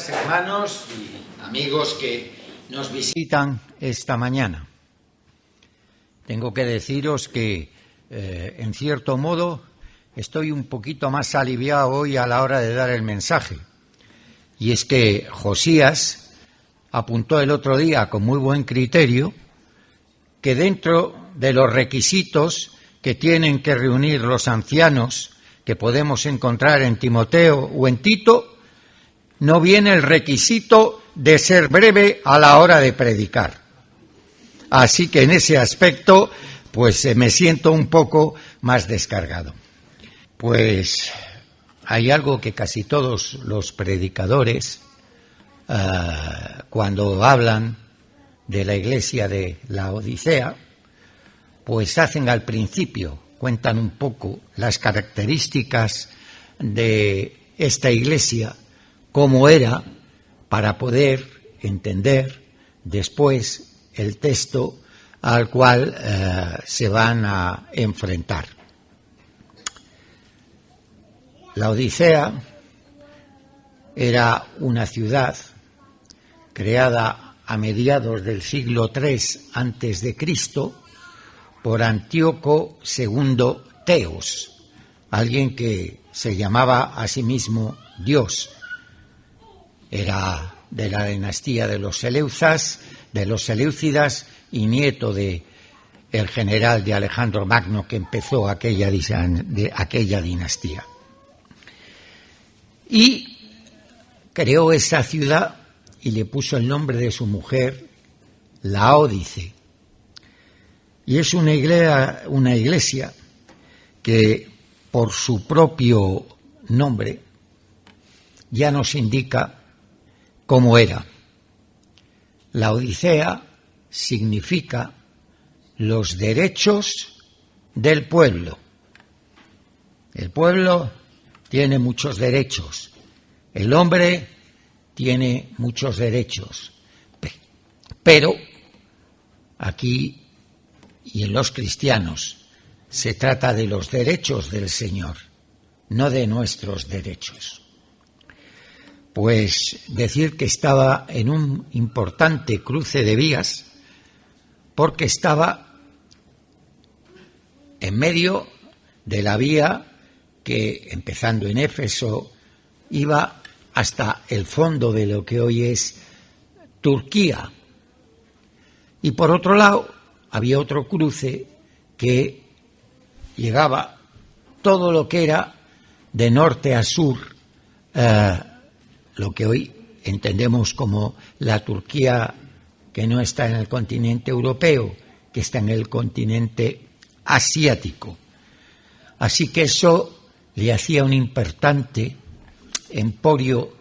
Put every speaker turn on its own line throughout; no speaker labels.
Hermanos y amigos que nos visitan esta mañana. Tengo que deciros que, en cierto modo, estoy un poquito más aliviado hoy a la hora de dar el mensaje. Y es que Josías apuntó el otro día con muy buen criterio que dentro de los requisitos que tienen que reunir los ancianos que podemos encontrar en Timoteo o en Tito, no viene el requisito de ser breve a la hora de predicar. Así que en ese aspecto, pues me siento un poco más descargado. Pues hay algo que casi todos los predicadores, cuando hablan de la iglesia de la Odisea, pues hacen al principio, cuentan un poco las características de esta iglesia, cómo era, para poder entender después el texto al cual se van a enfrentar. La Odisea era una ciudad creada a mediados del siglo III a.C. por Antíoco II Teos, alguien que se llamaba a sí mismo Dios. Era de la dinastía de los Seleucidas y nieto de el general de Alejandro Magno que empezó aquella dinastía. Y creó esa ciudad y le puso el nombre de su mujer, Laódice. Y es una iglesia que por su propio nombre ya nos indica cómo era. La Odisea significa los derechos del pueblo. El pueblo tiene muchos derechos. El hombre tiene muchos derechos. Pero aquí y en los cristianos se trata de los derechos del Señor, no de nuestros derechos. Pues decir que estaba en un importante cruce de vías porque estaba en medio de la vía que, empezando en Éfeso, iba hasta el fondo de lo que hoy es Turquía. Y por otro lado, había otro cruce que llegaba todo lo que era de norte a sur, lo que hoy entendemos como la Turquía que no está en el continente europeo, que está en el continente asiático. Así que eso le hacía un importante emporio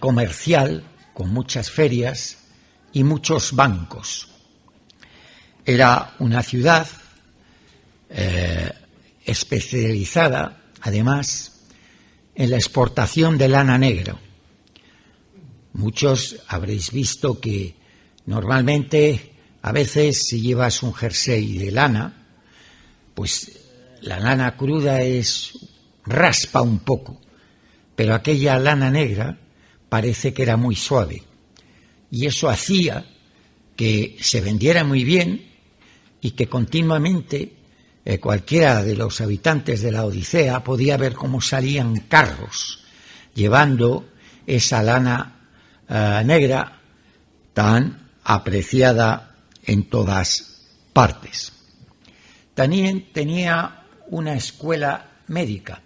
comercial con muchas ferias y muchos bancos. Era una ciudad especializada, además, en la exportación de lana negra. Muchos habréis visto que normalmente, a veces, si llevas un jersey de lana, pues la lana cruda raspa un poco, pero aquella lana negra parece que era muy suave. Y eso hacía que se vendiera muy bien y que continuamente cualquiera de los habitantes de la Odisea podía ver cómo salían carros llevando esa lana negra tan apreciada en todas partes. También tenía una escuela médica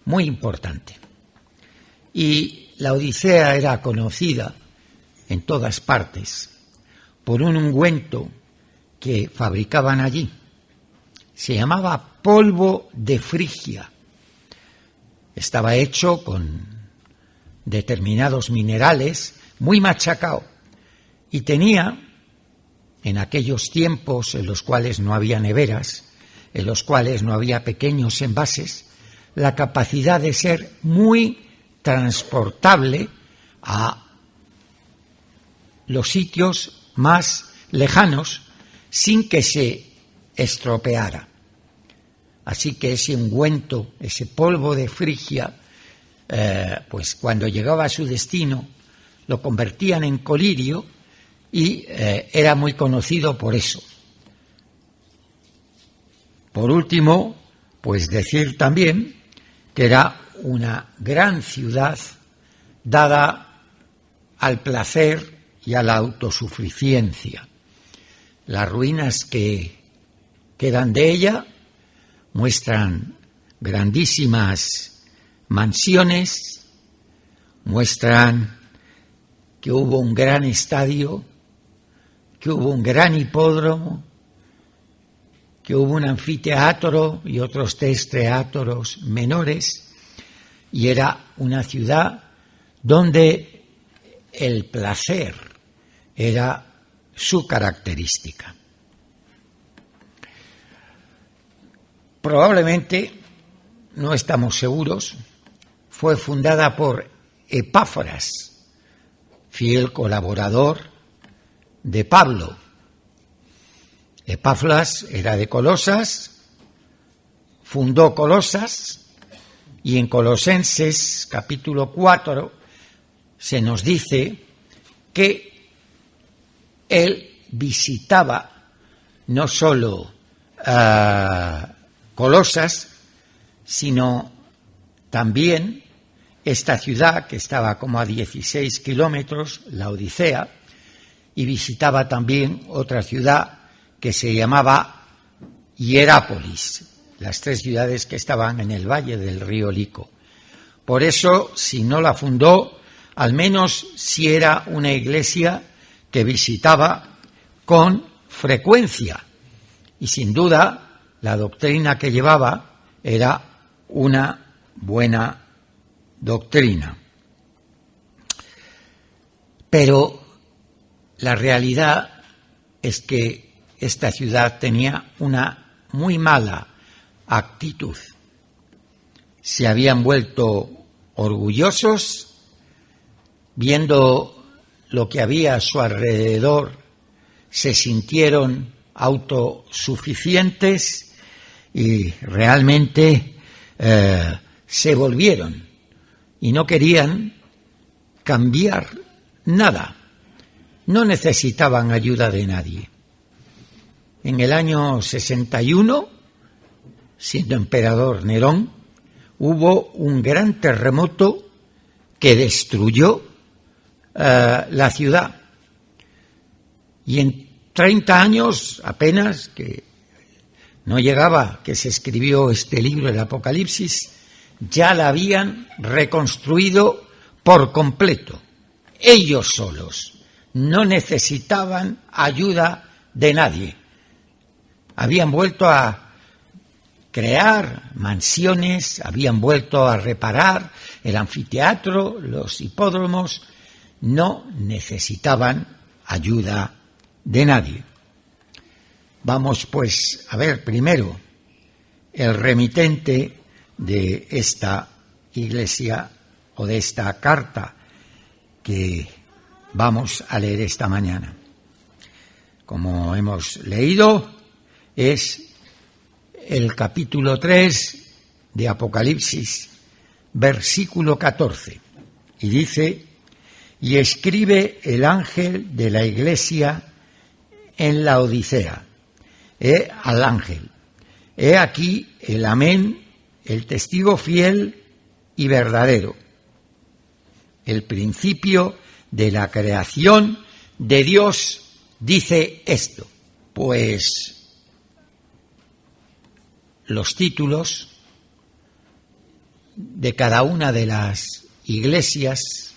muy importante y la Odisea era conocida en todas partes por un ungüento que fabricaban allí. Se llamaba polvo de Frigia. Estaba hecho con determinados minerales, muy machacado, y tenía, en aquellos tiempos en los cuales no había neveras, en los cuales no había pequeños envases, la capacidad de ser muy transportable a los sitios más lejanos sin que se estropeara. Así que ese ungüento, ese polvo de Frigia, pues cuando llegaba a su destino lo convertían en colirio y era muy conocido por eso. Por último, pues decir también que era una gran ciudad dada al placer y a la autosuficiencia. Las ruinas que quedan de ella muestran grandísimas mansiones, muestran que hubo un gran estadio, que hubo un gran hipódromo, que hubo un anfiteatro y otros 3 teatros menores, y era una ciudad donde el placer era su característica. Probablemente, no estamos seguros, fue fundada por Epáfras, fiel colaborador de Pablo. Epáfras era de Colosas, fundó Colosas, y en Colosenses capítulo 4 se nos dice que él visitaba no solo Colosas, sino también esta ciudad que estaba como a 16 kilómetros, la Odisea, y visitaba también otra ciudad que se llamaba Hierápolis, las 3 ciudades que estaban en el valle del río Lico. Por eso, si no la fundó, al menos si era una iglesia que visitaba con frecuencia. Y sin duda, la doctrina que llevaba era una buena doctrina. Pero la realidad es que esta ciudad tenía una muy mala actitud. Se habían vuelto orgullosos, viendo lo que había a su alrededor, se sintieron autosuficientes y realmente se volvieron y no querían cambiar nada. No necesitaban ayuda de nadie. En el año 61, siendo emperador Nerón, hubo un gran terremoto que destruyó la ciudad. Y en 30 años, apenas, que no llegaba que se escribió este libro, el Apocalipsis, ya la habían reconstruido por completo. Ellos solos. No necesitaban ayuda de nadie. Habían vuelto a crear mansiones, habían vuelto a reparar el anfiteatro, los hipódromos. No necesitaban ayuda de nadie. Vamos pues a ver primero el remitente de esta iglesia o de esta carta que vamos a leer esta mañana. Como hemos leído, es el capítulo 3 de Apocalipsis, versículo 14, y dice: y escribe el ángel de la iglesia en la Odisea, al ángel: he aquí el amén, el testigo fiel y verdadero, el principio de la creación de Dios, dice esto. Pues los títulos de cada una de las iglesias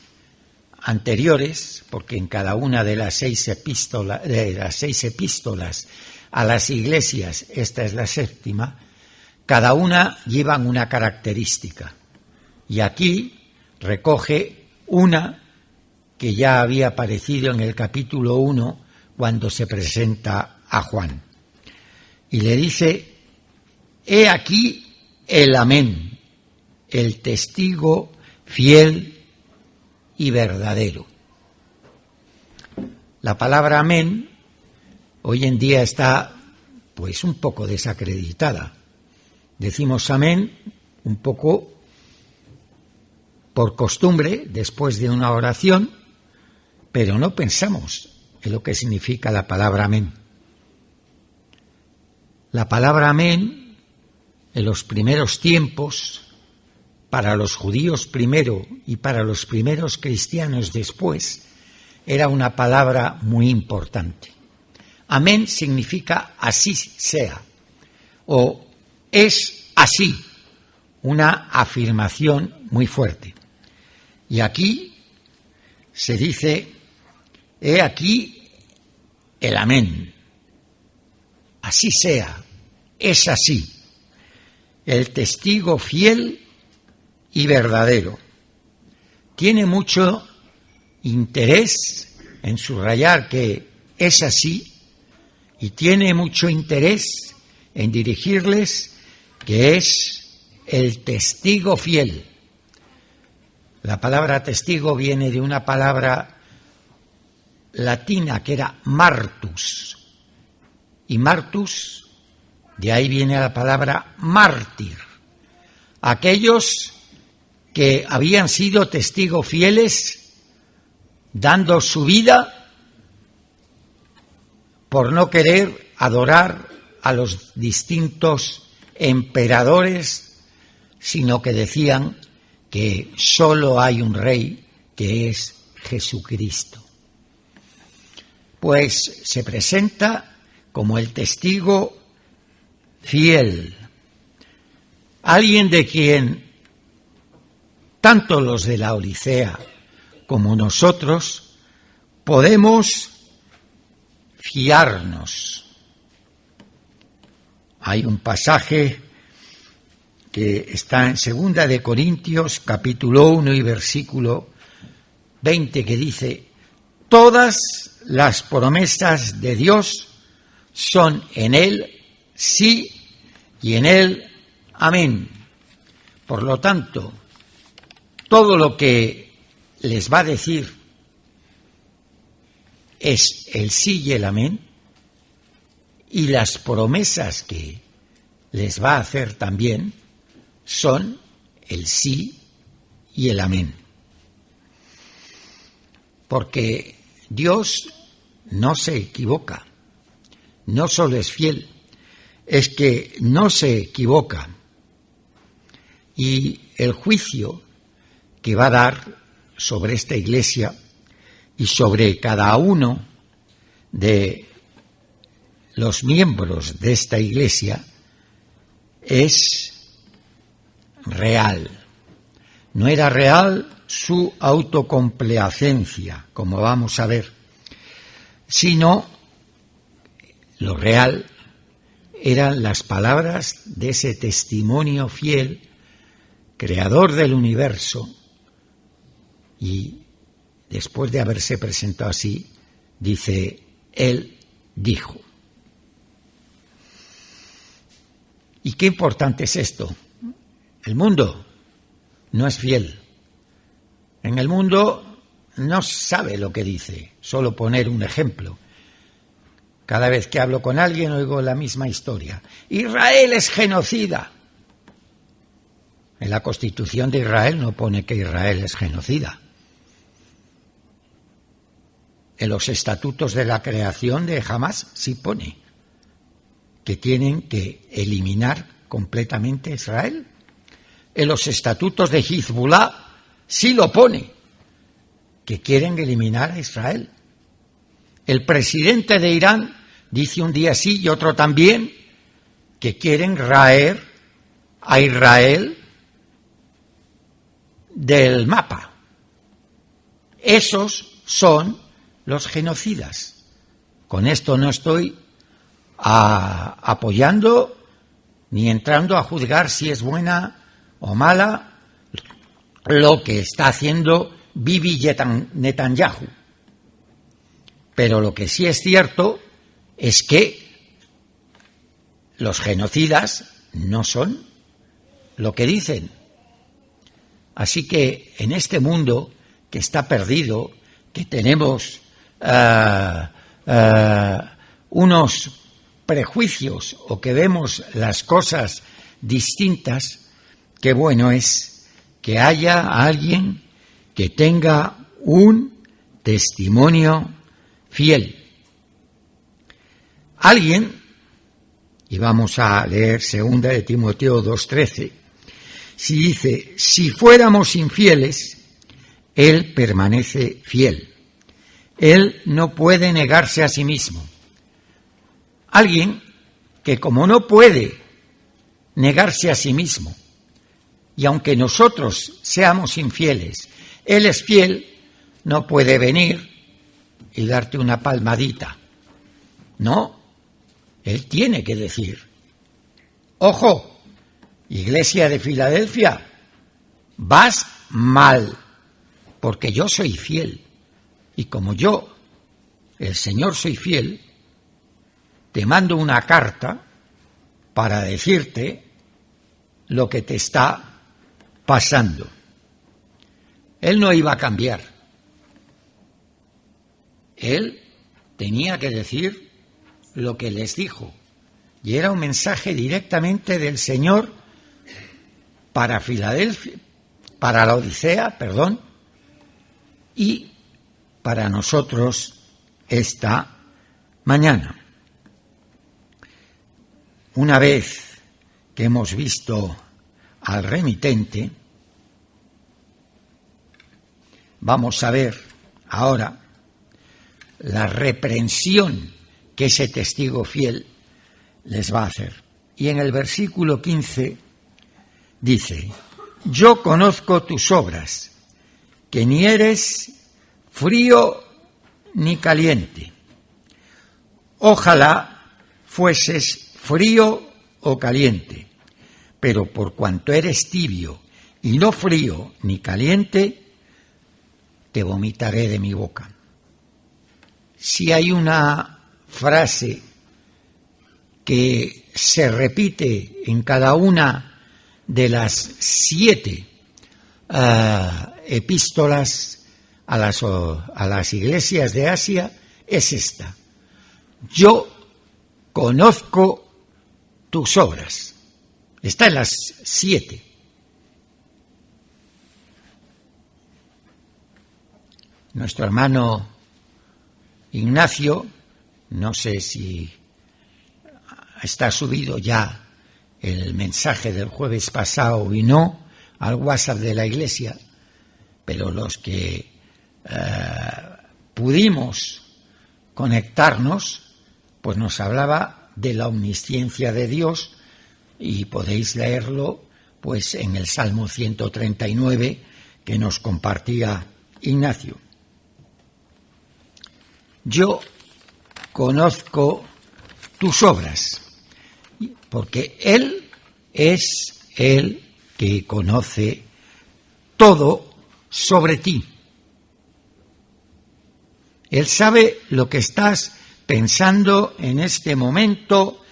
anteriores, porque en cada una de las 6 epístolas a las iglesias, esta es la 7ª, cada una llevan una característica. Y aquí recoge una que ya había aparecido en el capítulo 1 cuando se presenta a Juan. Y le dice: he aquí el amén, el testigo fiel y verdadero. La palabra amén hoy en día está pues un poco desacreditada. Decimos amén un poco por costumbre después de una oración, pero no pensamos en lo que significa la palabra amén. La palabra amén en los primeros tiempos, para los judíos primero y para los primeros cristianos después, era una palabra muy importante. Amén significa así sea, o es así, una afirmación muy fuerte. Y aquí se dice, he aquí el amén, así sea, es así, el testigo fiel y verdadero. Tiene mucho interés en subrayar que es así y tiene mucho interés en dirigirles que es el testigo fiel. La palabra testigo viene de una palabra latina que era martus, y martus, de ahí viene la palabra mártir. Aquellos que habían sido testigos fieles dando su vida por no querer adorar a los distintos emperadores, sino que decían que solo hay un rey, que es Jesucristo. Pues se presenta como el testigo fiel, alguien de quien tanto los de la Odisea como nosotros podemos fiarnos. Hay un pasaje que está en 2 de Corintios, capítulo 1 y versículo 20, que dice: todas las promesas de Dios son en Él sí y en Él amén. Por lo tanto, todo lo que les va a decir es el sí y el amén, y las promesas que les va a hacer también son el sí y el amén. Porque Dios no se equivoca, no solo es fiel, es que no se equivoca. Y el juicio que va a dar sobre esta Iglesia y sobre cada uno de los miembros de esta Iglesia es real. No era real su autocomplacencia, como vamos a ver, sino lo real eran las palabras de ese testimonio fiel, creador del universo, y después de haberse presentado así, dice, Él dijo. ¿Y qué importante es esto? El mundo no es fiel. En el mundo no sabe lo que dice. Solo poner un ejemplo. Cada vez que hablo con alguien oigo la misma historia. Israel es genocida. En la Constitución de Israel no pone que Israel es genocida. En los estatutos de la creación de Hamás sí pone que tienen que eliminar completamente a Israel. En los estatutos de Hezbollah sí lo pone, que quieren eliminar a Israel. El presidente de Irán dice un día sí y otro también que quieren raer a Israel del mapa. Esos son los genocidas. Con esto no estoy apoyando ni entrando a juzgar si es buena o mala lo que está haciendo Bibi Netanyahu. Pero lo que sí es cierto es que los genocidas no son lo que dicen. Así que en este mundo que está perdido, que tenemos unos prejuicios o que vemos las cosas distintas, qué bueno es que haya alguien que tenga un testimonio fiel. Alguien, y vamos a leer 2 de Timoteo 2:13, si dice, si fuéramos infieles, Él permanece fiel. Él no puede negarse a sí mismo. Alguien que como no puede negarse a sí mismo, y aunque nosotros seamos infieles, Él es fiel, no puede venir y darte una palmadita. No, Él tiene que decir, ojo, Iglesia de Filadelfia, vas mal, porque yo soy fiel. Y como yo, el Señor, soy fiel, te mando una carta para decirte lo que te está pasando. Él no iba a cambiar. Él tenía que decir lo que les dijo. Y era un mensaje directamente del Señor para Filadelfia, para la Odisea, y para nosotros esta mañana. Una vez que hemos visto al remitente, vamos a ver ahora la reprensión que ese testigo fiel les va a hacer. Y en el versículo 15 dice, yo conozco tus obras, que ni eres frío ni caliente. Ojalá fueses frío o caliente, pero por cuanto eres tibio y no frío ni caliente, te vomitaré de mi boca. Si hay una frase que se repite en cada una de las 7 epístolas a las iglesias de Asia, es esta. Yo conozco tus obras. Está en las 7. Nuestro hermano Ignacio, no sé si está subido ya el mensaje del jueves pasado y no al WhatsApp de la iglesia, pero los que pudimos conectarnos, pues nos hablaba de la omnisciencia de Dios, y podéis leerlo pues en el Salmo 139 que nos compartía Ignacio. Yo conozco tus obras, porque Él es el que conoce todo sobre ti. Él sabe lo que estás pensando en este momento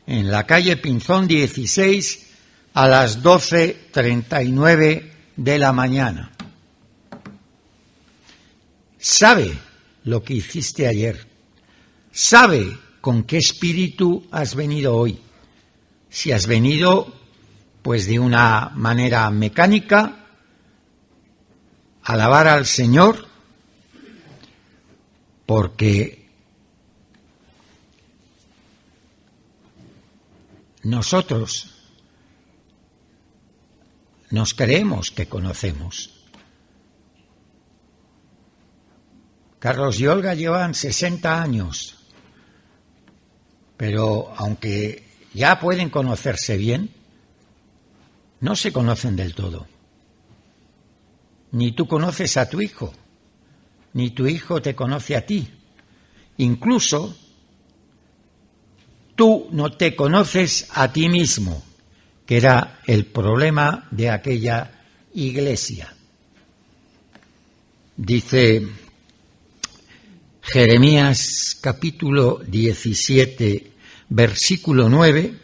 en la calle Pinzón 16 a las 12:39 de la mañana. Sabe lo que hiciste ayer. Sabe con qué espíritu has venido hoy. Si has venido pues de una manera mecánica, a alabar al Señor, porque nosotros nos creemos que conocemos. Carlos y Olga llevan 60 años, pero aunque ya pueden conocerse bien, no se conocen del todo. Ni tú conoces a tu hijo, ni tu hijo te conoce a ti. Incluso tú no te conoces a ti mismo, que era el problema de aquella iglesia. Dice Jeremías capítulo 17, versículo 9,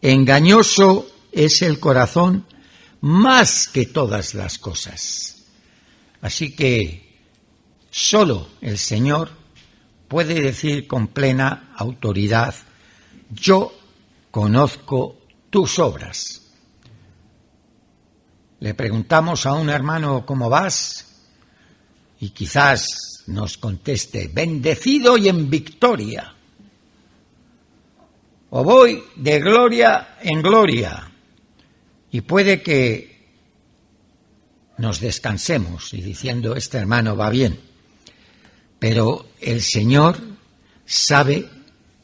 engañoso es el corazón más que todas las cosas. Así que solo el Señor puede decir con plena autoridad: yo conozco tus obras. Le preguntamos a un hermano ¿cómo vas? Y quizás nos conteste: bendecido y en victoria. O voy de gloria en gloria. Y puede que nos descansemos y diciendo: este hermano va bien. Pero el Señor sabe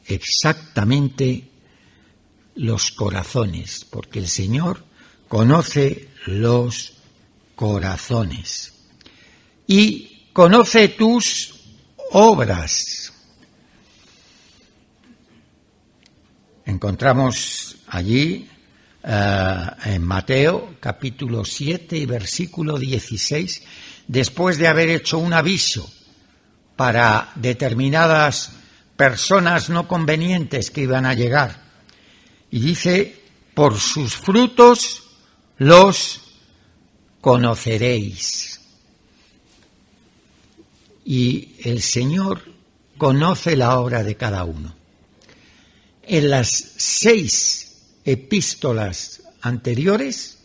exactamente los corazones, porque el Señor conoce los corazones y conoce tus obras. Encontramos allí en Mateo capítulo 7 y versículo 16, después de haber hecho un aviso para determinadas personas no convenientes que iban a llegar, y dice: por sus frutos los conoceréis. Y el Señor conoce la obra de cada uno. En las 6 epístolas anteriores,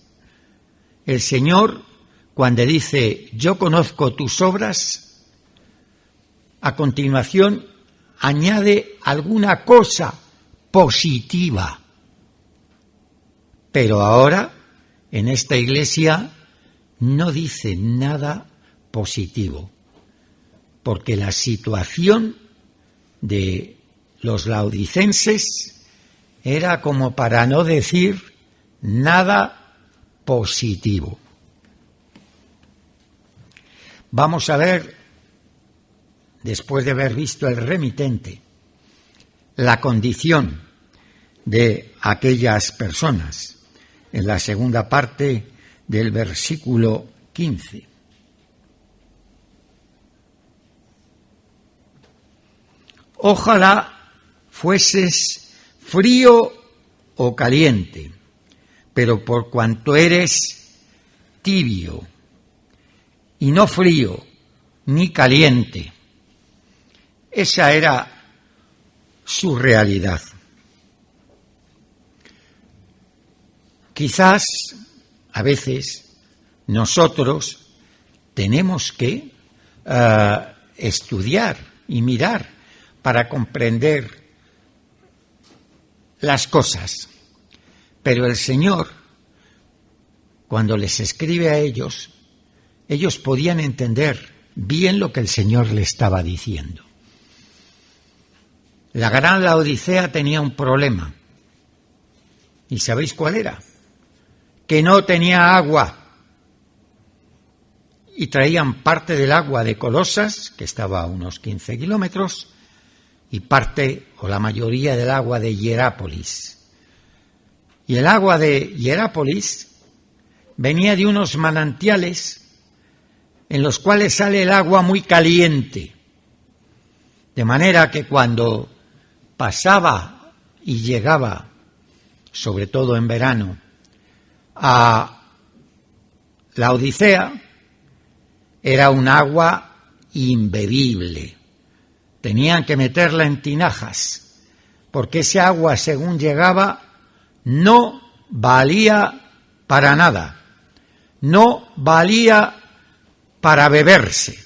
el Señor, cuando dice yo conozco tus obras, a continuación añade alguna cosa positiva. Pero ahora, en esta iglesia, no dice nada positivo, porque la situación de los laodicenses era como para no decir nada positivo. Vamos a ver, después de haber visto el remitente, la condición de aquellas personas, en la segunda parte del versículo 15. Ojalá fueses frío o caliente, pero por cuanto eres tibio y no frío ni caliente, esa era su realidad. Quizás a veces nosotros tenemos que estudiar y mirar para comprender las cosas, pero el Señor, cuando les escribe a ellos, ellos podían entender bien lo que el Señor le estaba diciendo. La gran Laodicea tenía un problema, ¿y sabéis cuál era? Que no tenía agua, y traían parte del agua de Colosas, que estaba a unos 15 kilómetros, y parte o la mayoría del agua de Hierápolis. Y el agua de Hierápolis venía de unos manantiales en los cuales sale el agua muy caliente, de manera que cuando pasaba y llegaba, sobre todo en verano, a la Odisea, era un agua imbebible. Tenían que meterla en tinajas, porque ese agua, según llegaba, no valía para nada, no valía para beberse.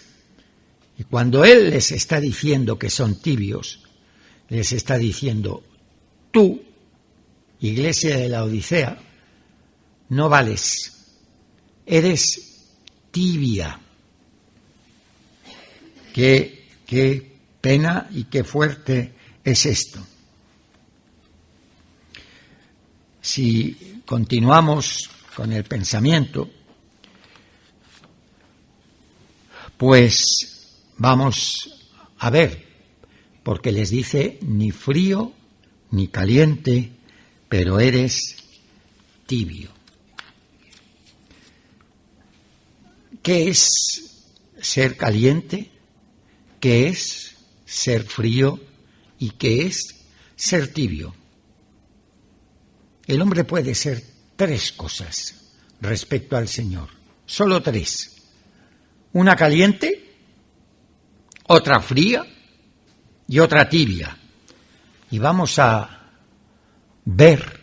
Y cuando Él les está diciendo que son tibios, les está diciendo: tú, iglesia de la Odisea, no vales, eres tibia. Qué pena y qué fuerte es esto. Si continuamos con el pensamiento, pues vamos a ver, porque les dice ni frío ni caliente, pero eres tibio. ¿Qué es ser caliente? ¿Qué es ser frío? ¿Y qué es ser tibio? El hombre puede ser tres cosas respecto al Señor. Solo 3. Una caliente, otra fría y otra tibia. Y vamos a ver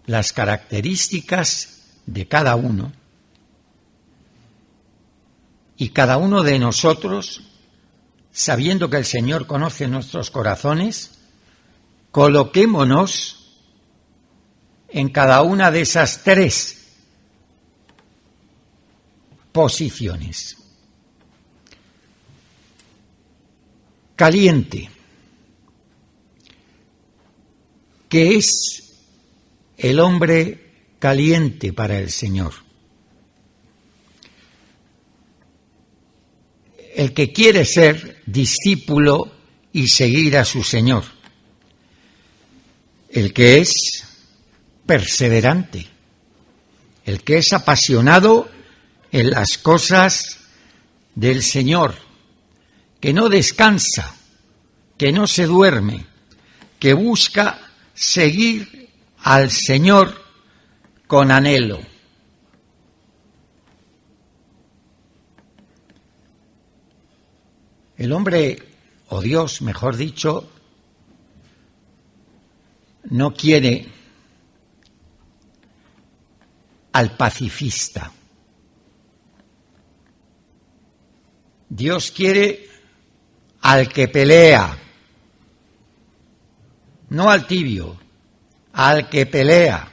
las características de cada uno. Y cada uno de nosotros, sabiendo que el Señor conoce nuestros corazones, coloquémonos en cada una de esas 3 posiciones. Caliente. ¿Qué es el hombre caliente para el Señor? El que quiere ser discípulo y seguir a su Señor. El que es perseverante. El que es apasionado en las cosas del Señor. Que no descansa, que no se duerme, que busca seguir al Señor con anhelo. El hombre, o Dios, mejor dicho, no quiere al pacifista. Dios quiere al que pelea, no al tibio, al que pelea.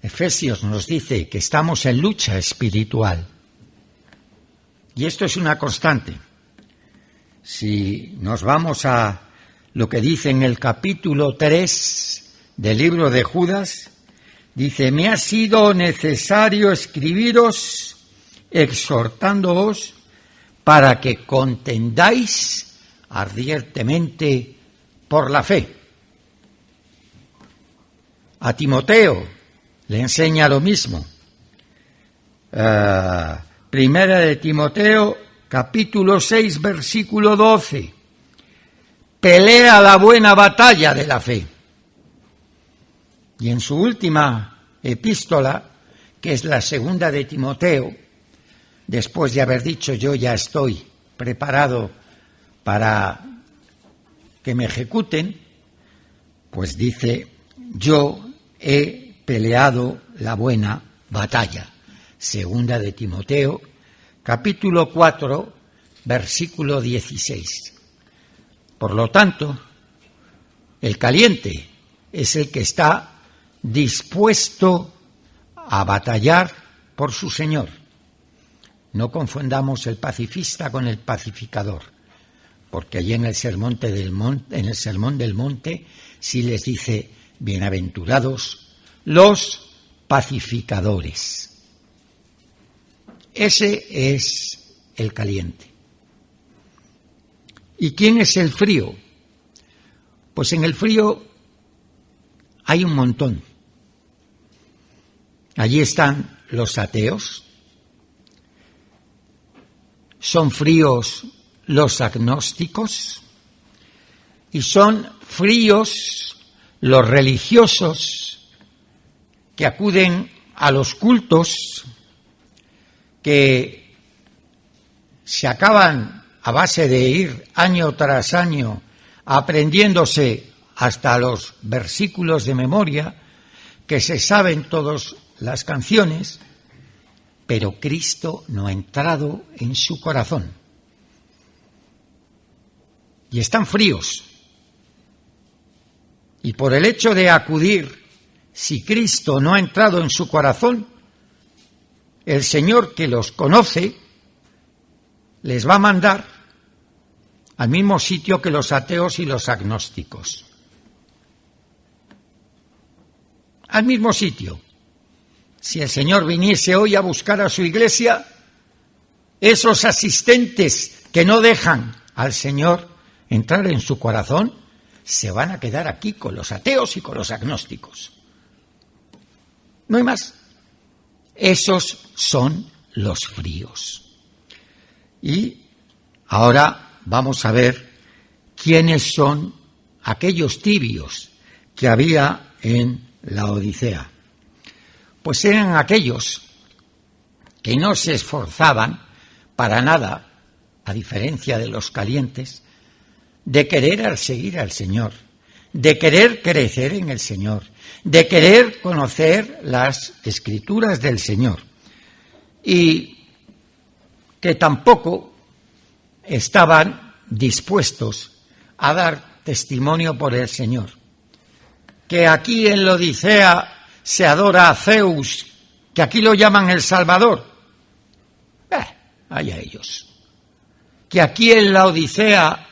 Efesios nos dice que estamos en lucha espiritual. Y esto es una constante. Si nos vamos a lo que dice en el capítulo 3 del libro de Judas, dice: me ha sido necesario escribiros exhortándoos para que contendáis ardientemente por la fe. A Timoteo le enseña lo mismo. Primera de Timoteo, capítulo 6, versículo 12. Pelea la buena batalla de la fe. Y en su última epístola, que es la segunda de Timoteo, después de haber dicho yo ya estoy preparado para que me ejecuten, pues dice: yo he peleado la buena batalla. Segunda de Timoteo, capítulo 4, versículo 16. Por lo tanto, el caliente es el que está dispuesto a batallar por su Señor. No confundamos el pacifista con el pacificador, porque allí en el Sermón del Monte sí les dice: bienaventurados los pacificadores. Ese es el caliente. ¿Y quién es el frío? Pues en el frío hay un montón. Allí están los ateos. Son fríos los agnósticos. Y son fríos los religiosos que acuden a los cultos, que se acaban a base de ir año tras año aprendiéndose hasta los versículos de memoria, que se saben todas las canciones, pero Cristo no ha entrado en su corazón. Y están fríos. Y por el hecho de acudir, si Cristo no ha entrado en su corazón, el Señor, que los conoce, les va a mandar al mismo sitio que los ateos y los agnósticos. Al mismo sitio. Si el Señor viniese hoy a buscar a su iglesia, esos asistentes que no dejan al Señor entrar en su corazón, se van a quedar aquí con los ateos y con los agnósticos. No hay más. Esos son los fríos. Y ahora vamos a ver quiénes son aquellos tibios que había en la Odisea. pues eran aquellos que no se esforzaban para nada, a diferencia de los calientes, de querer seguir al Señor, de querer crecer en el Señor, de querer conocer las Escrituras del Señor, y que tampoco estaban dispuestos a dar testimonio por el Señor. Que aquí en la Odisea se adora a Zeus, que aquí lo llaman el Salvador. Allá ellos. Que aquí en la Odisea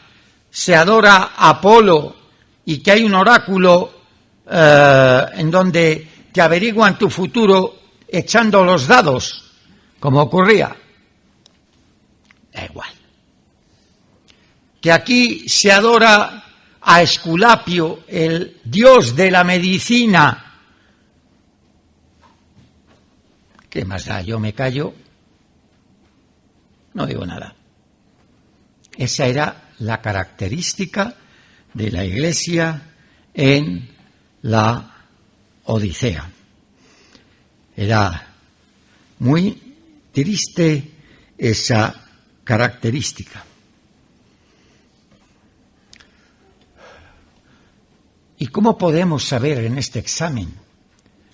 se adora a Apolo y que hay un oráculo en donde te averiguan tu futuro echando los dados, como ocurría. Da igual. Que aquí se adora a Esculapio, el dios de la medicina. ¿Qué más da? Yo me callo, no digo nada. Esa era la característica de la Iglesia en la Odisea. Era muy triste esa característica. ¿Y cómo podemos saber en este examen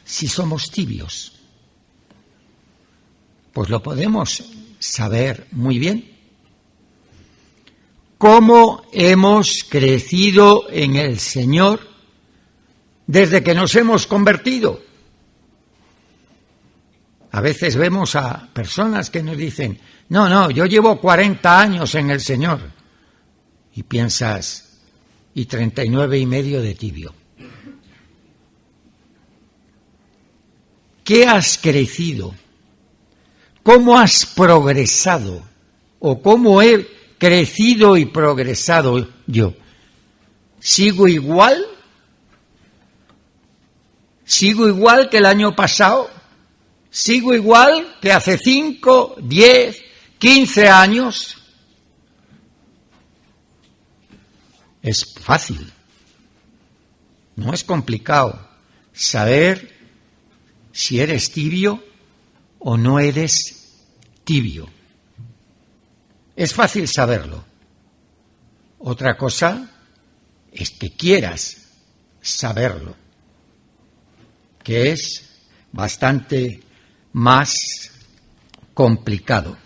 si somos tibios? Pues lo podemos saber muy bien. ¿Cómo hemos crecido en el Señor desde que nos hemos convertido? A veces vemos a personas que nos dicen, no, yo llevo 40 años en el Señor. Y piensas, y 39 y medio de tibio. ¿Qué has crecido? ¿Cómo has progresado? ¿O cómo he crecido y progresado yo? ¿Sigo igual? ¿Sigo igual que el año pasado? ¿Sigo igual que hace 5, 10, 15 años? Es fácil, no es complicado saber si eres tibio o no eres tibio. Es fácil saberlo. Otra cosa es que quieras saberlo, que es bastante más complicado.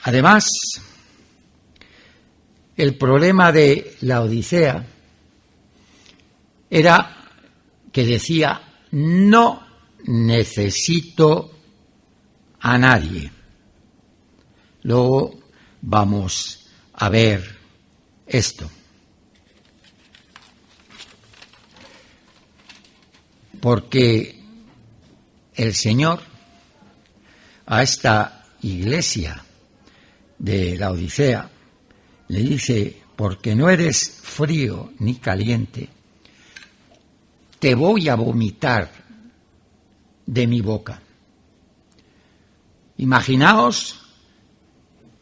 Además, el problema de la Odisea era que decía, no necesito a nadie. Luego vamos a ver esto. Porque el Señor a esta iglesia de la Odisea le dice, porque no eres frío ni caliente, te voy a vomitar de mi boca. Imaginaos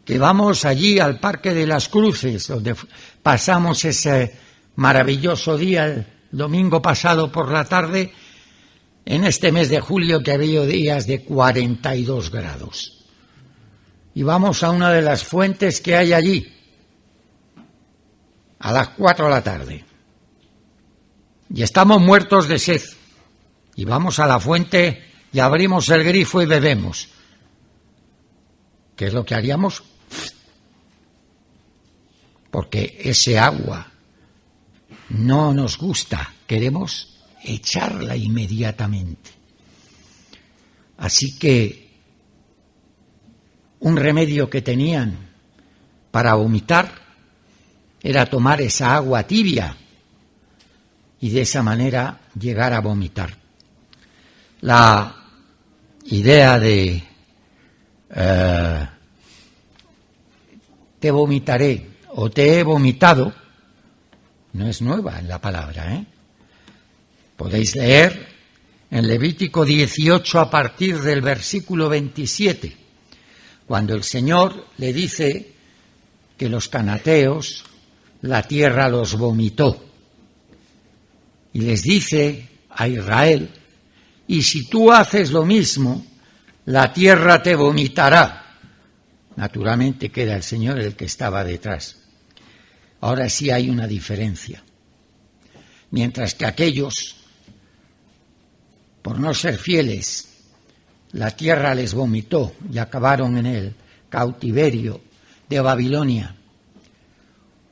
que vamos allí al Parque de las Cruces, donde pasamos ese maravilloso día el domingo pasado por la tarde, en este mes de julio que había días de 42 grados. Y vamos a una de las fuentes que hay allí, a las 4 de la tarde. Y estamos muertos de sed. Y vamos a la fuente y abrimos el grifo y bebemos. ¿Qué es lo que haríamos? Porque ese agua no nos gusta, queremos echarla inmediatamente. Así que un remedio que tenían para vomitar era tomar esa agua tibia y de esa manera llegar a vomitar. La idea de te vomitaré o te he vomitado no es nueva en la palabra, Podéis leer en Levítico 18 a partir del versículo 27, cuando el Señor le dice que los canateos, la tierra los vomitó. Y les dice a Israel y si tú haces lo mismo, la tierra te vomitará. Naturalmente que era el Señor el que estaba detrás. Ahora sí hay una diferencia. Mientras que aquellos, por no ser fieles, la tierra les vomitó y acabaron en el cautiverio de Babilonia,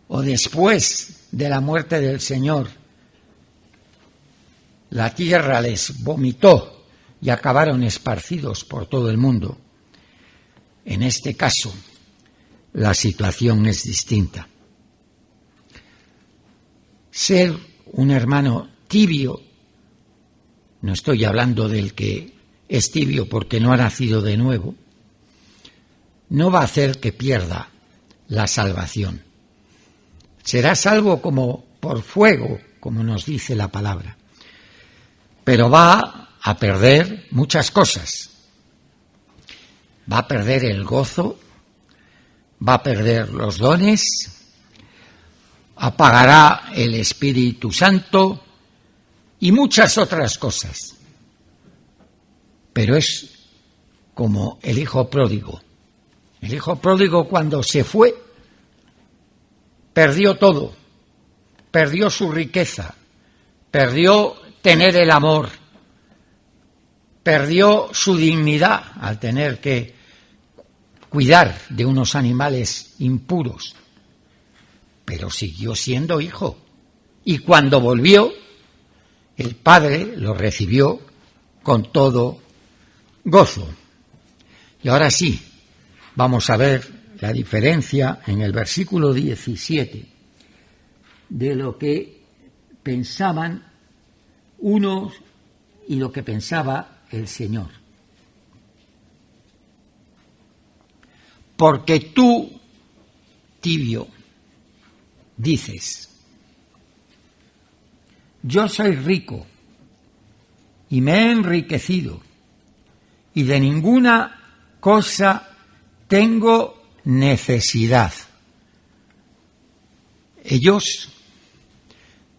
o después de la muerte del Señor, la tierra les vomitó y acabaron esparcidos por todo el mundo. En este caso, la situación es distinta. Ser un hermano tibio, no estoy hablando del que es tibio porque no ha nacido de nuevo, no va a hacer que pierda la salvación. Será salvo como por fuego, como nos dice la palabra, pero va a perder muchas cosas. Va a perder el gozo, va a perder los dones, apagará el Espíritu Santo y muchas otras cosas. Pero es como el hijo pródigo. El hijo pródigo, cuando se fue, perdió todo. Perdió su riqueza, perdió tener el amor, perdió su dignidad al tener que cuidar de unos animales impuros, pero siguió siendo hijo. Y cuando volvió, el Padre lo recibió con todo gozo. Y ahora sí, vamos a ver la diferencia en el versículo 17 de lo que pensaban unos y lo que pensaba el Señor. Porque tú, tibio, dices, yo soy rico y me he enriquecido y de ninguna cosa tengo necesidad. Ellos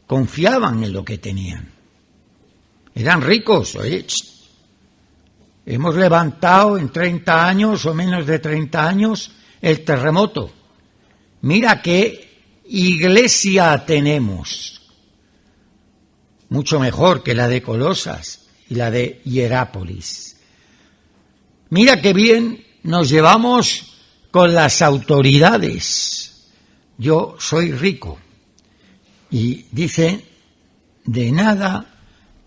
confiaban en lo que tenían. Eran ricos. Oye, hemos levantado en 30 años o menos de 30 años el terremoto. Mira qué iglesia tenemos. Mucho mejor que la de Colosas y la de Hierápolis. Mira qué bien nos llevamos con las autoridades. Yo soy rico. Y dice, de nada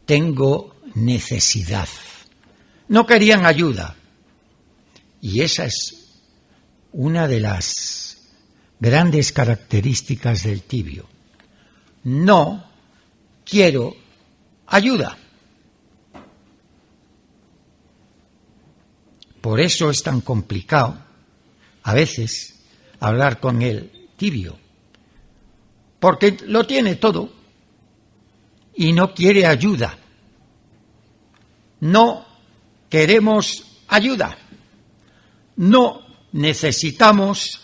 tengo necesidad. No querían ayuda. Y esa es una de las grandes características del tibio. No quiero ayuda. Por eso es tan complicado a veces hablar con el tibio, porque lo tiene todo y no quiere ayuda. No queremos ayuda. No necesitamos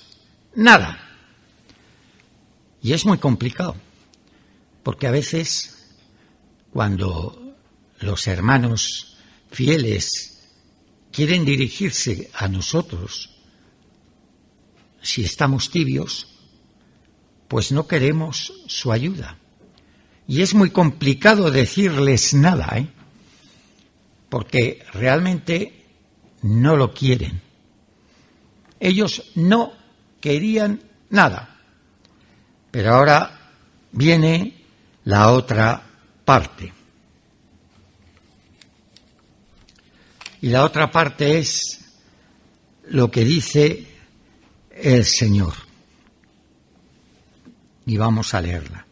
nada. Y es muy complicado, porque a veces cuando los hermanos fieles quieren dirigirse a nosotros, si estamos tibios, pues no queremos su ayuda. Y es muy complicado decirles nada, porque realmente no lo quieren. Ellos no querían nada. Pero ahora viene la otra parte. Y la otra parte es lo que dice el Señor. Y vamos a leerla.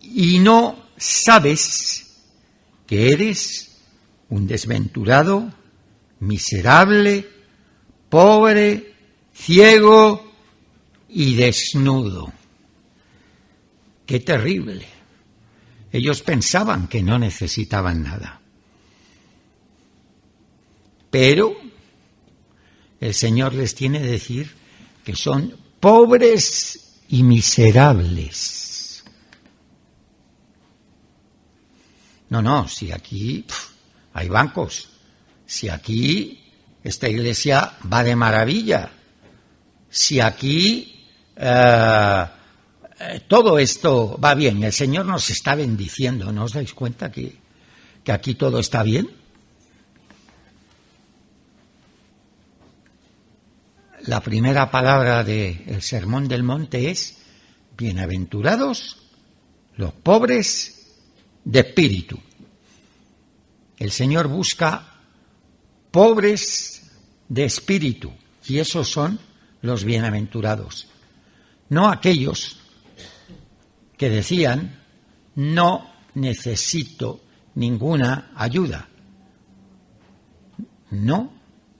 Y no sabes que eres un desventurado, miserable, pobre, ciego y desnudo. ¡Qué terrible! Ellos pensaban que no necesitaban nada. Pero el Señor les tiene que decir que son pobres y miserables. No, si aquí hay bancos, si aquí esta iglesia va de maravilla, si aquí todo esto va bien, el Señor nos está bendiciendo, ¿no os dais cuenta que aquí todo está bien? La primera palabra del Sermón del Monte es: bienaventurados los pobres de espíritu. El Señor busca pobres de espíritu, y esos son los bienaventurados. No aquellos que decían: no necesito ninguna ayuda. No,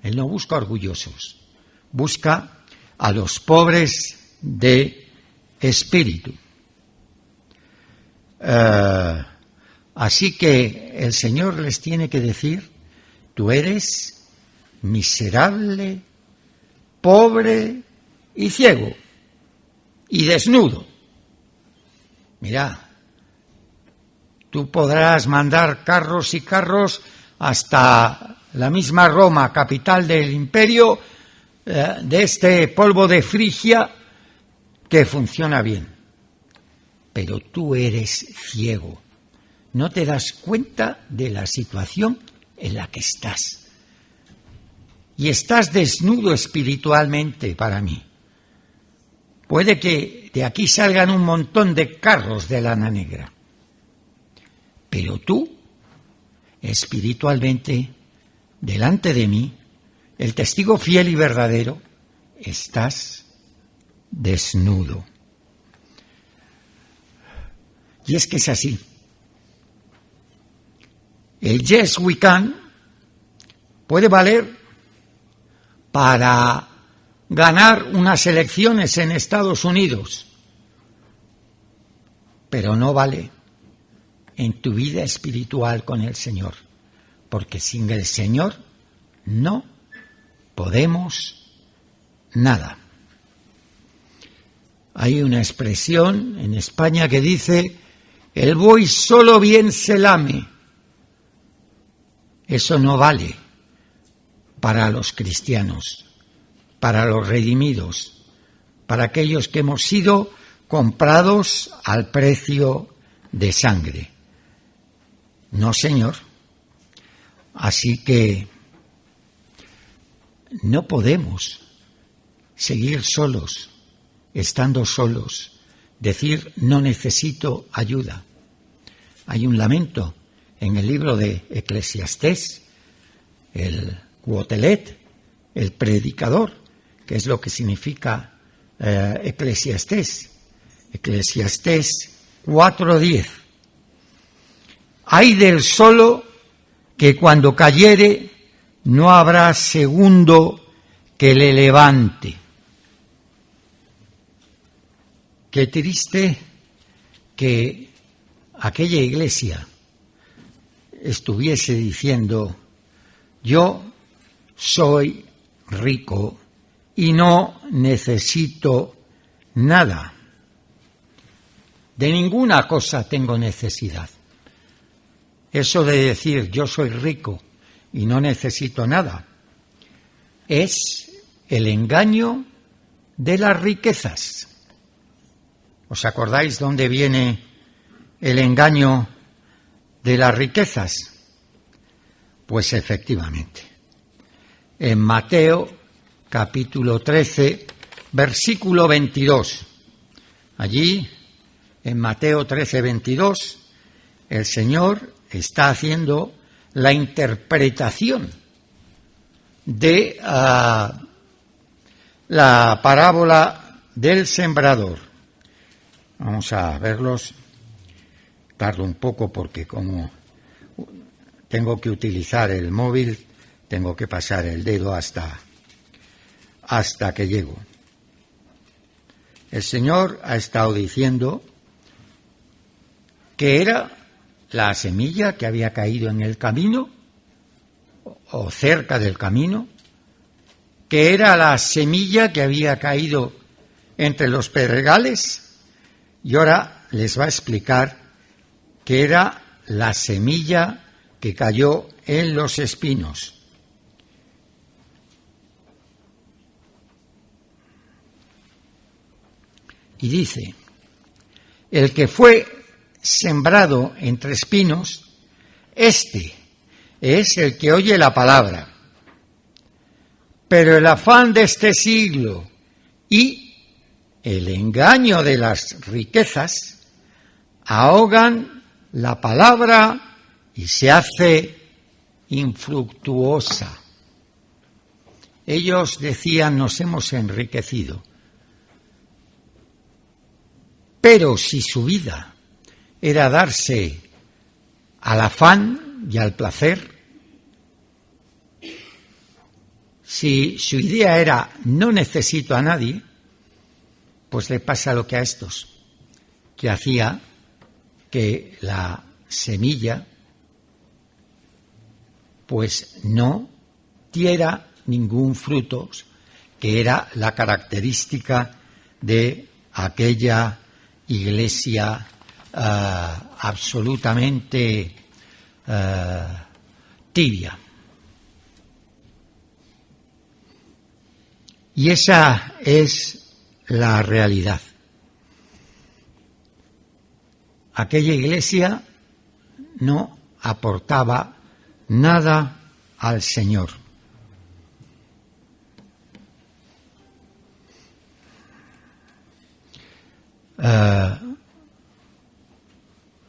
Él no busca orgullosos, busca a los pobres de espíritu. Así que el Señor les tiene que decir: tú eres miserable, pobre y ciego y desnudo. Mira, tú podrás mandar carros y carros hasta la misma Roma, capital del imperio, de este polvo de Frigia, que funciona bien. Pero tú eres ciego. No te das cuenta de la situación en la que estás. Y estás desnudo espiritualmente para mí. Puede que de aquí salgan un montón de carros de lana negra. Pero tú, espiritualmente, delante de mí, el testigo fiel y verdadero, estás desnudo. Y es que es así. El yes we can puede valer para ganar unas elecciones en Estados Unidos, pero no vale en tu vida espiritual con el Señor, porque sin el Señor no podemos nada. Hay una expresión en España que dice: el buey solo bien se lame. Eso no vale para los cristianos, para los redimidos, para aquellos que hemos sido comprados al precio de sangre. No, Señor. Así que no podemos seguir solos, estando solos, decir no necesito ayuda. Hay un lamento en el libro de Eclesiastés, el Quotelet, el predicador, que es lo que significa Eclesiastés. Eclesiastés 4:10. Ay del solo que cuando cayere no habrá segundo que le levante. Qué triste que aquella iglesia estuviese diciendo: yo soy rico y no necesito nada. De ninguna cosa tengo necesidad. Eso de decir yo soy rico y no necesito nada es el engaño de las riquezas. ¿Os acordáis dónde viene el engaño de las riquezas? Pues efectivamente, en Mateo capítulo 13, versículo 22. Allí, en Mateo 13, 22, el Señor está haciendo la interpretación de la parábola del sembrador. Vamos a verlos. Tardo un poco porque como tengo que utilizar el móvil, tengo que pasar el dedo hasta que llego. El Señor ha estado diciendo que era la semilla que había caído en el camino o cerca del camino, que era la semilla que había caído entre los pedregales, y ahora les va a explicar que era la semilla que cayó en los espinos. Y dice, el que fue sembrado entre espinos, este es el que oye la palabra. Pero el afán de este siglo y el engaño de las riquezas ahogan la palabra y se hace infructuosa. Ellos decían, nos hemos enriquecido. Pero si su vida era darse al afán y al placer, si su idea era no necesito a nadie, pues le pasa lo que a estos, que hacía que la semilla pues no diera ningún fruto, que era la característica de aquella iglesia absolutamente tibia. Y esa es la realidad. Aquella iglesia no aportaba nada al Señor.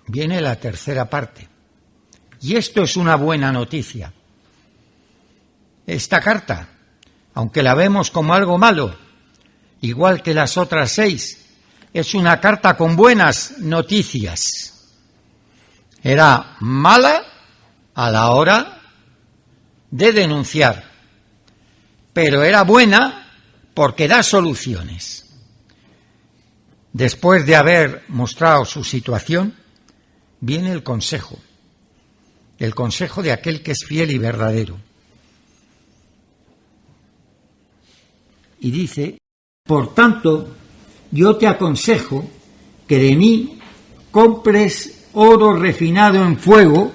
Viene la tercera parte. Y esto es una buena noticia. Esta carta, aunque la vemos como algo malo, igual que las otras 6, es una carta con buenas noticias. Era mala a la hora de denunciar, pero era buena porque da soluciones. Después de haber mostrado su situación, viene el consejo de aquel que es fiel y verdadero. Y dice, por tanto, yo te aconsejo que de mí compres oro refinado en fuego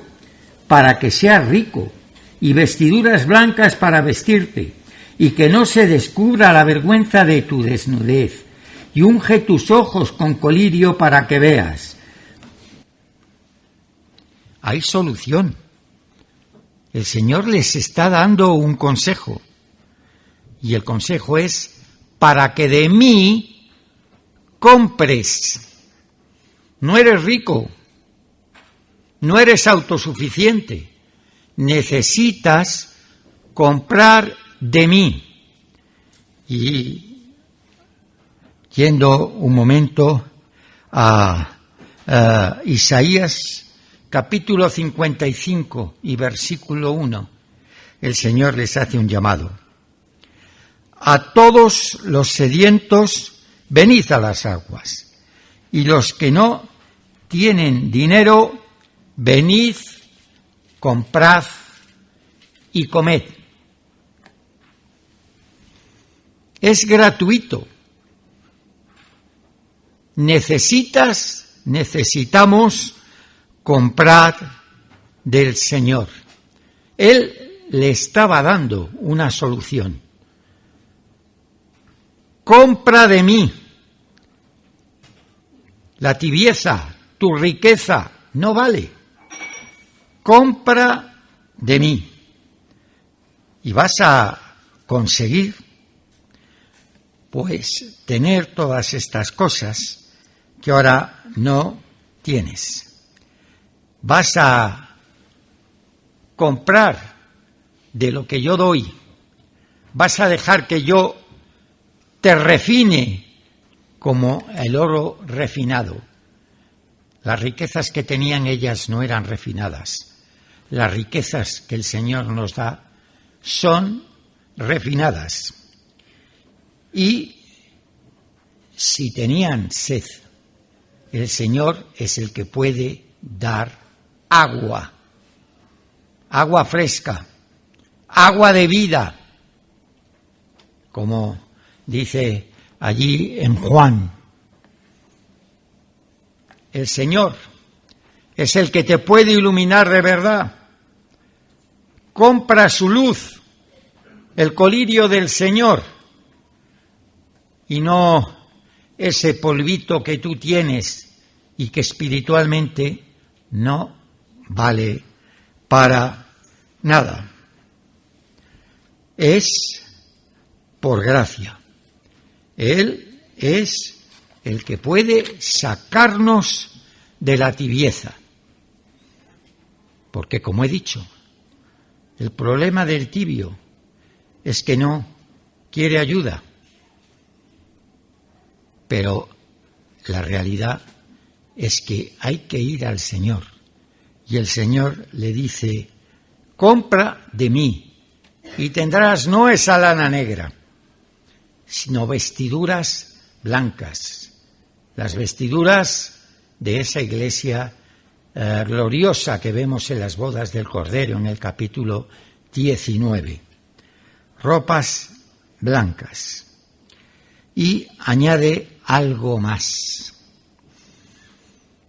para que seas rico, y vestiduras blancas para vestirte, y que no se descubra la vergüenza de tu desnudez, y unge tus ojos con colirio para que veas. Hay solución. El Señor les está dando un consejo. Y el consejo es, para que de mí compres. No eres rico, no eres autosuficiente, necesitas comprar de mí. Y yendo un momento a Isaías capítulo 55 y versículo 1, el Señor les hace un llamado. A todos los sedientos, venid a las aguas, y los que no tienen dinero, venid, comprad y comed. Es gratuito. Necesitamos comprar del Señor. Él le estaba dando una solución. Compra de mí. La tibieza, tu riqueza, no vale. Compra de mí. Y vas a conseguir, pues, tener todas estas cosas que ahora no tienes. Vas a comprar de lo que yo doy. Vas a dejar que yo te refine como el oro refinado. Las riquezas que tenían ellas no eran refinadas. Las riquezas que el Señor nos da son refinadas. Y si tenían sed, el Señor es el que puede dar agua, agua fresca, agua de vida, como dice allí en Juan. El Señor es el que te puede iluminar de verdad. Compra su luz, el colirio del Señor, y no ese polvito que tú tienes y que espiritualmente no vale para nada. Es por gracia. Él es el que puede sacarnos de la tibieza. Porque, como he dicho, el problema del tibio es que no quiere ayuda. Pero la realidad es que hay que ir al Señor. Y el Señor le dice: compra de mí y tendrás no esa lana negra, sino vestiduras blancas, las vestiduras de esa iglesia gloriosa que vemos en las bodas del Cordero en el capítulo 19. Ropas blancas. Y añade algo más.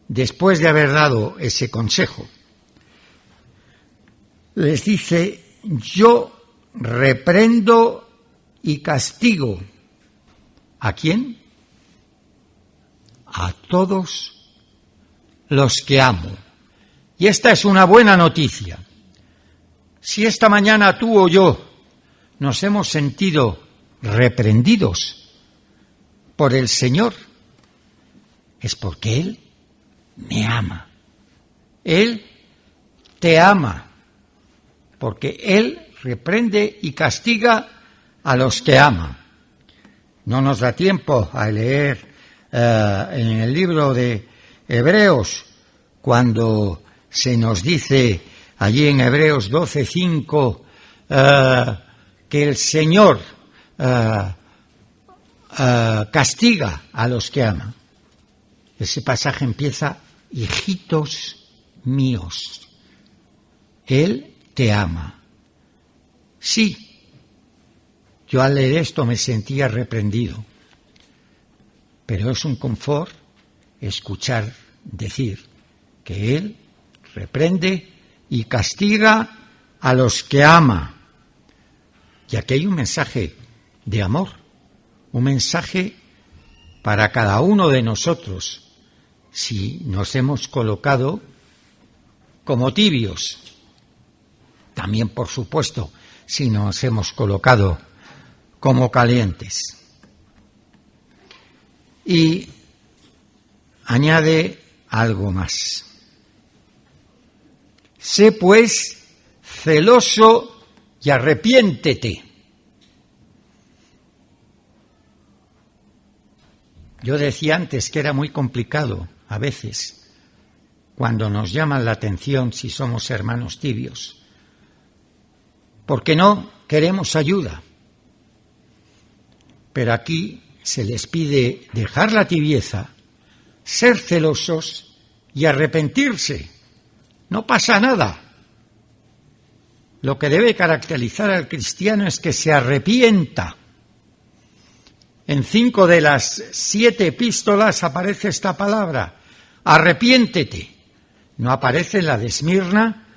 Después de haber dado ese consejo, les dice: yo reprendo y castigo. ¿A quién? A todos los que amo. Y esta es una buena noticia. Si esta mañana tú o yo nos hemos sentido reprendidos por el Señor, es porque Él me ama. Él te ama, porque Él reprende y castiga a los que ama. No nos da tiempo a leer en el libro de Hebreos, cuando se nos dice allí en Hebreos 12:5 que el Señor castiga a los que ama. Ese pasaje empieza: hijitos míos, Él te ama. Sí, yo al leer esto me sentía reprendido, pero es un confort escuchar decir que Él reprende y castiga a los que ama. Y aquí hay un mensaje de amor, un mensaje para cada uno de nosotros, si nos hemos colocado como tibios. También, por supuesto, si nos hemos colocado como calientes. Y añade algo más. Sé pues celoso y arrepiéntete. Yo decía antes que era muy complicado a veces cuando nos llaman la atención si somos hermanos tibios, porque no queremos ayuda. Pero aquí se les pide dejar la tibieza, ser celosos y arrepentirse. No pasa nada. Lo que debe caracterizar al cristiano es que se arrepienta. En 5 de las 7 epístolas aparece esta palabra: arrepiéntete. No aparece en la de Esmirna,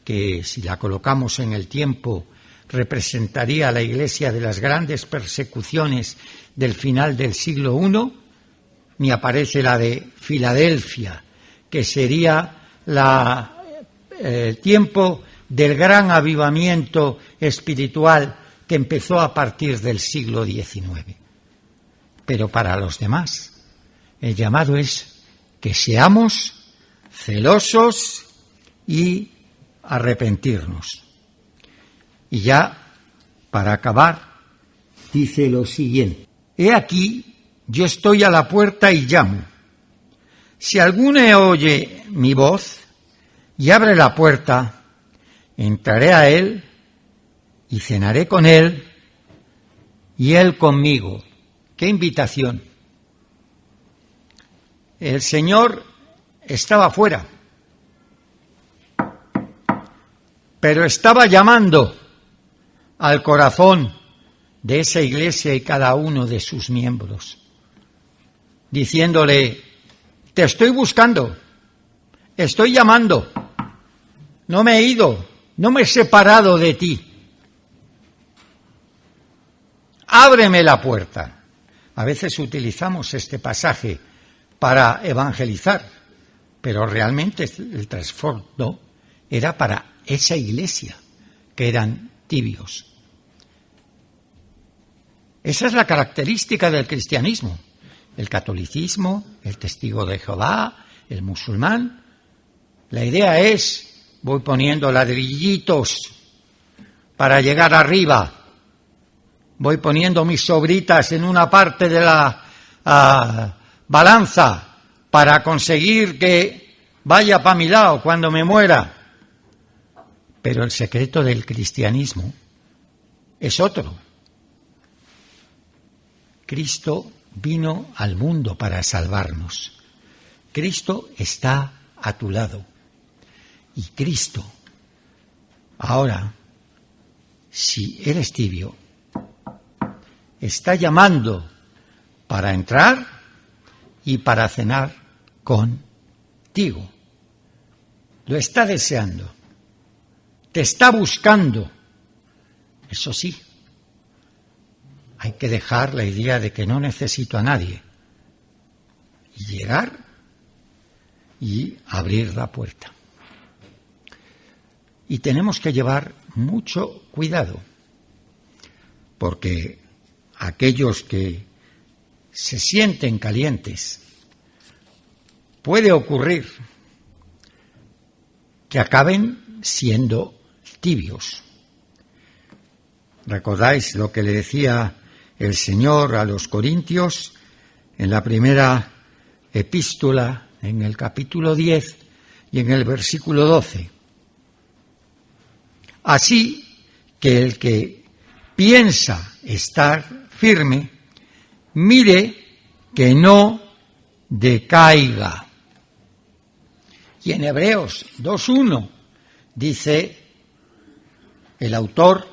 que si la colocamos en el tiempo representaría a la iglesia de las grandes persecuciones del final del siglo I, ni aparece la de Filadelfia, que sería el tiempo del gran avivamiento espiritual que empezó a partir del siglo XIX. Pero para los demás, el llamado es que seamos celosos y arrepentirnos. Y ya, para acabar, dice lo siguiente: he aquí, yo estoy a la puerta y llamo. Si alguno oye mi voz y abre la puerta, entraré a él y cenaré con él y él conmigo. ¡Qué invitación! El Señor estaba fuera, pero estaba llamando al corazón de esa iglesia y cada uno de sus miembros, diciéndole: te estoy buscando, Estoy llamando. No me he ido, no me he separado de ti. Ábreme la puerta. A veces utilizamos este pasaje para evangelizar, pero realmente el trasfondo era para esa iglesia, que eran tibios. Esa es la característica del cristianismo. El catolicismo, el testigo de Jehová, el musulmán. La idea es, voy poniendo ladrillitos para llegar arriba. Voy poniendo mis sobritas en una parte de la balanza para conseguir que vaya para mi lado cuando me muera. Pero el secreto del cristianismo es otro. Cristo vino al mundo para salvarnos. Cristo está a tu lado. Y Cristo, ahora, si eres tibio, está llamando para entrar y para cenar contigo. Lo está deseando. Te está buscando. Eso sí, hay que dejar la idea de que no necesito a nadie y llegar y abrir la puerta. Y tenemos que llevar mucho cuidado, porque aquellos que se sienten calientes, puede ocurrir que acaben siendo tibios. ¿Recordáis lo que le decía el Señor a los Corintios en la primera epístola, en el capítulo 10 y en el versículo 12? Así que el que piensa estar firme, mire que no decaiga. Y en Hebreos 2:1 dice el autor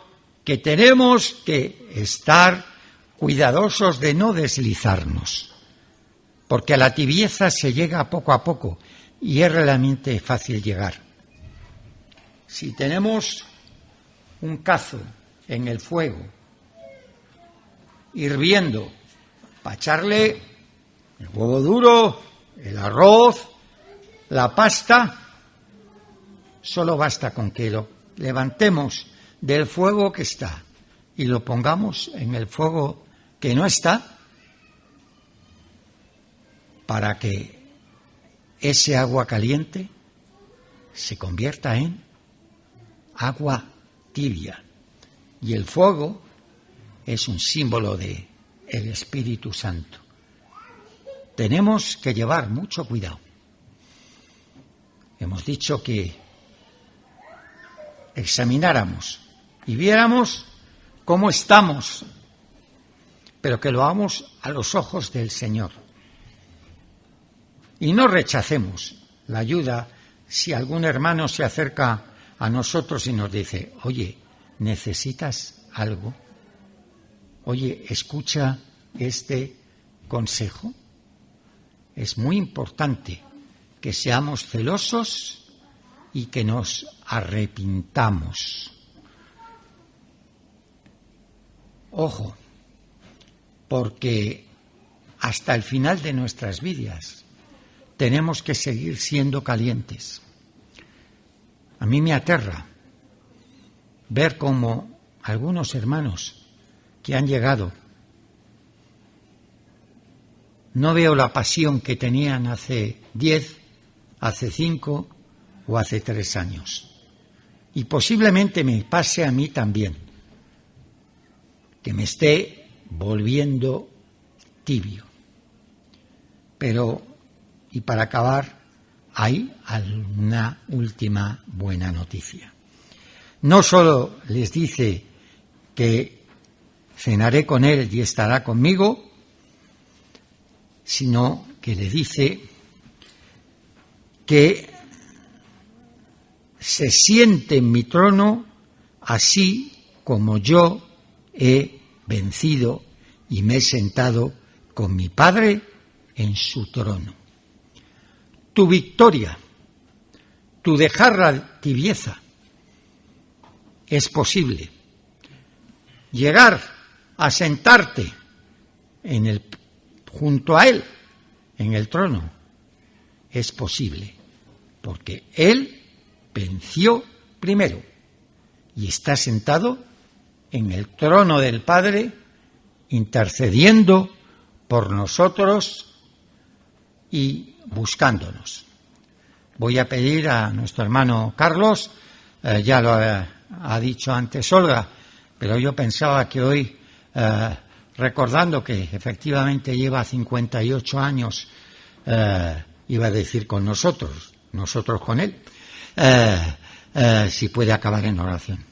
que tenemos que estar cuidadosos de no deslizarnos, porque a la tibieza se llega poco a poco y es realmente fácil llegar. Si tenemos un cazo en el fuego hirviendo para echarle el huevo duro, el arroz, la pasta, solo basta con que lo levantemos del fuego que está y lo pongamos en el fuego que no está, para que ese agua caliente se convierta en agua tibia. Y el fuego es un símbolo de el Espíritu Santo. Tenemos que llevar mucho cuidado. Hemos dicho que examináramos y viéramos cómo estamos, pero que lo hagamos a los ojos del Señor. Y no rechacemos la ayuda si algún hermano se acerca a nosotros y nos dice: oye, ¿necesitas algo? Oye, escucha este consejo. Es muy importante que seamos celosos y que nos arrepintamos. Ojo, porque hasta el final de nuestras vidas tenemos que seguir siendo calientes. A mí me aterra ver cómo algunos hermanos que han llegado, no veo la pasión que tenían hace 10, hace 5 o hace 3 años. Y posiblemente me pase a mí también, que me esté volviendo tibio. Pero, y para acabar, hay una última buena noticia. No solo les dice que cenaré con él y estará conmigo, sino que le dice que se siente en mi trono así como yo he vencido y me he sentado con mi Padre en su trono. Tu victoria tu dejar la tibieza. Es posible. Llegar a sentarte junto a Él, en el trono, es posible, porque Él venció primero y está sentado en el trono del Padre, intercediendo por nosotros y buscándonos. Voy a pedir a nuestro hermano Carlos, ya lo ha dicho antes Olga, pero yo pensaba que hoy, recordando que efectivamente lleva 58 años, iba a decir con nosotros con él, si puede acabar en oración.